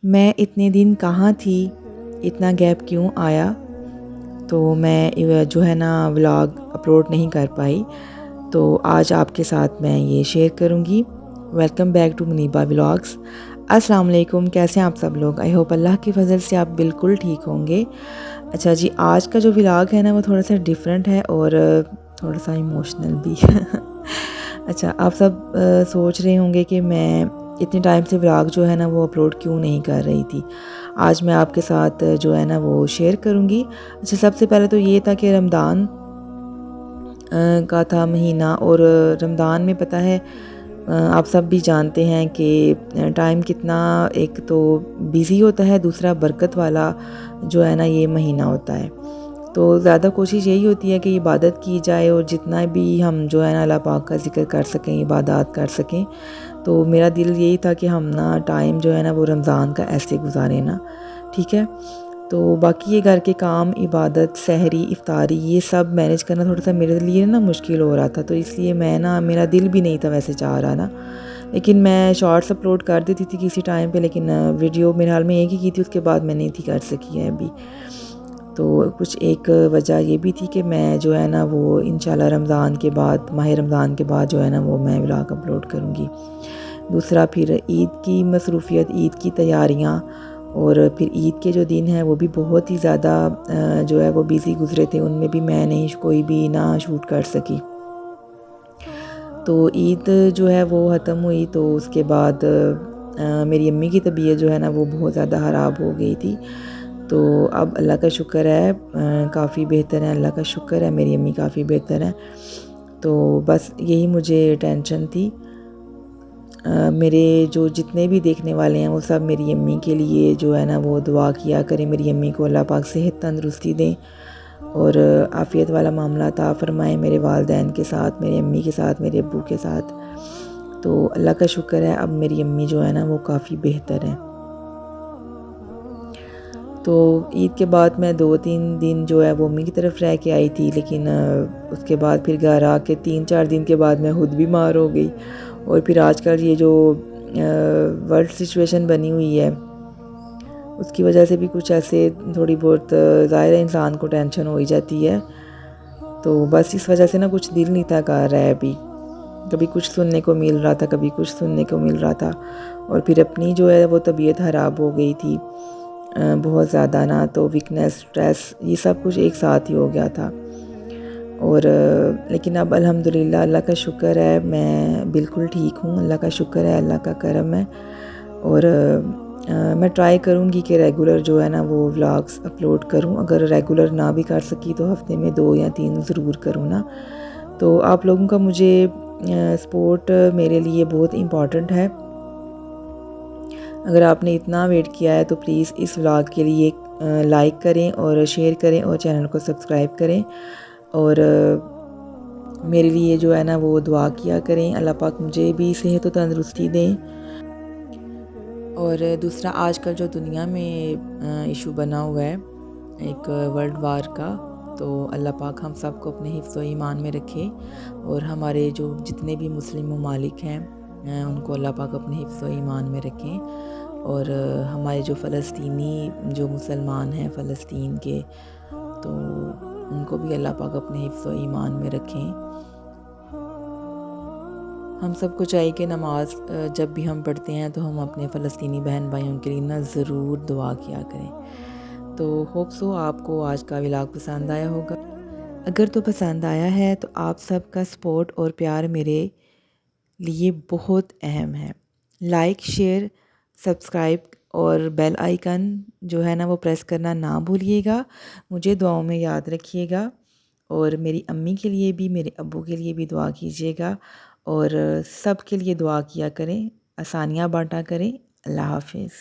میں اتنے دن کہاں تھی، اتنا گیپ کیوں آیا؟ تو میں جو ہے نا ولاگ اپلوڈ نہیں کر پائی، تو آج آپ کے ساتھ میں یہ شیئر کروں گی۔ Welcome back to Muneeba vlogs. السلام علیکم، کیسے ہیں آپ سب لوگ؟ آئی ہوپ اللہ کی فضل سے آپ بالکل ٹھیک ہوں گے۔ اچھا جی، آج کا جو ولاگ ہے نا وہ تھوڑا سا ڈیفرنٹ ہے اور تھوڑا سا ایموشنل بھی۔ اچھا، آپ سب سوچ رہے ہوں گے کہ میں اتنے ٹائم سے ولاگ جو ہے نا وہ اپلوڈ کیوں نہیں کر رہی تھی۔ آج میں آپ کے ساتھ جو ہے نا وہ شیئر کروں گی۔ اچھا، سب سے پہلے تو یہ تھا کہ رمضان کا تھا مہینہ، اور رمضان میں پتہ ہے آپ سب بھی جانتے ہیں کہ ٹائم کتنا ایک تو بیزی ہوتا ہے، دوسرا برکت والا جو ہے نا یہ مہینہ ہوتا ہے۔ تو زیادہ کوشش یہی ہوتی ہے کہ عبادت کی جائے، اور جتنا بھی ہم جو ہے نا اللہ پاک کا ذکر کر سکیں، عبادات کر سکیں۔ تو میرا دل یہی تھا کہ ہم نا ٹائم جو ہے نا وہ رمضان کا ایسے گزاریں نا، ٹھیک ہے۔ تو باقی یہ گھر کے کام، عبادت، سحری، افطاری، یہ سب مینیج کرنا تھوڑا سا میرے لیے نا مشکل ہو رہا تھا، تو اس لیے میں نا میرا دل بھی نہیں تھا ویسے چاہ رہا نا، لیکن میں شارٹس اپلوڈ کر دیتی تھی کسی ٹائم پہ، لیکن ویڈیو میرے حال میں ایک ہی کی تھی، اس کے بعد میں نہیں تھی کر سکی ہے ابھی۔ تو کچھ ایک وجہ یہ بھی تھی کہ میں جو ہے نا وہ انشاءاللہ رمضان کے بعد، ماہ رمضان کے بعد جو ہے نا وہ میں ولاگ اپلوڈ کروں گی۔ دوسرا پھر عید کی مصروفیت، عید کی تیاریاں، اور پھر عید کے جو دن ہیں وہ بھی بہت ہی زیادہ جو ہے وہ بیزی گزرے تھے، ان میں بھی میں نہیں کوئی بھی نہ شوٹ کر سکی۔ تو عید جو ہے وہ ختم ہوئی، تو اس کے بعد میری امی کی طبیعت جو ہے نا وہ بہت زیادہ خراب ہو گئی تھی۔ تو اب اللہ کا شکر ہے کافی بہتر ہے، اللہ کا شکر ہے میری امی کافی بہتر ہے۔ تو بس یہی مجھے ٹینشن تھی۔ میرے جو جتنے بھی دیکھنے والے ہیں وہ سب میری امی کے لیے جو ہے نا وہ دعا کیا کریں، میری امی کو اللہ پاک صحت تندرستی دیں اور عافیت والا معاملہ عطا فرمائیں، میرے والدین کے ساتھ، میری امی کے ساتھ، میرے ابو کے ساتھ۔ تو اللہ کا شکر ہے اب میری امی جو ہے نا وہ کافی بہتر ہے۔ تو عید کے بعد میں 2-3 دن جو ہے وہ امی کی طرف رہ کے آئی تھی، لیکن اس کے بعد پھر گھر آ کے 3-4 دن کے بعد میں خود بیمار ہو گئی۔ اور پھر آج کل یہ جو ورلڈ سچویشن بنی ہوئی ہے، اس کی وجہ سے بھی کچھ ایسے تھوڑی بہت ظاہر ہے انسان کو ٹینشن ہو ہی جاتی ہے۔ تو بس اس وجہ سے نا کچھ دل نہیں تھا کر رہا ہے ابھی، کبھی کچھ سننے کو مل رہا تھا، کبھی کچھ سننے کو مل رہا تھا، اور پھر اپنی جو ہے وہ طبیعت خراب ہو گئی تھی بہت زیادہ نا، تو ویکنیس، سٹریس، یہ سب کچھ ایک ساتھ ہی ہو گیا تھا۔ اور لیکن اب الحمدللہ اللہ کا شکر ہے میں بالکل ٹھیک ہوں، اللہ کا شکر ہے، اللہ کا کرم ہے۔ اور میں ٹرائی کروں گی کہ ریگولر جو ہے نا وہ ولاگس اپلوڈ کروں، اگر ریگولر نہ بھی کر سکی تو ہفتے میں 2 یا 3 ضرور کروں نا۔ تو آپ لوگوں کا مجھے سپورٹ میرے لیے بہت امپورٹنٹ ہے۔ اگر آپ نے اتنا ویٹ کیا ہے تو پلیز اس ولاگ کے لیے لائک کریں اور شیئر کریں اور چینل کو سبسکرائب کریں، اور میرے لیے جو ہے نا وہ دعا کیا کریں، اللہ پاک مجھے بھی صحت و تندرستی دیں۔ اور دوسرا، آج کل جو دنیا میں ایشو بنا ہوا ہے ایک ورلڈ وار کا، تو اللہ پاک ہم سب کو اپنے حفظ و ایمان میں رکھے، اور ہمارے جو جتنے بھی مسلم ممالک ہیں ان کو اللہ پاک اپنے حفظ و ایمان میں رکھیں، اور ہمارے جو فلسطینی جو مسلمان ہیں فلسطین کے، تو ان کو بھی اللہ پاک اپنے حفظ و ایمان میں رکھیں۔ ہم سب کو چاہیے کہ نماز جب بھی ہم پڑھتے ہیں تو ہم اپنے فلسطینی بہن بھائیوں کے لیے نا ضرور دعا کیا کریں۔ تو ہوپ سو آپ کو آج کا ولاگ پسند آیا ہوگا۔ اگر تو پسند آیا ہے تو آپ سب کا سپورٹ اور پیار میرے لیے بہت اہم ہے۔ لائک، شیئر، سبسکرائب اور بیل آئیکن جو ہے نا وہ پریس کرنا نہ بھولیے گا۔ مجھے دعاؤں میں یاد رکھیے گا، اور میری امی کے لیے بھی، میرے ابو کے لیے بھی دعا کیجیے گا، اور سب کے لیے دعا کیا کریں، آسانیاں بانٹا کریں۔ اللہ حافظ۔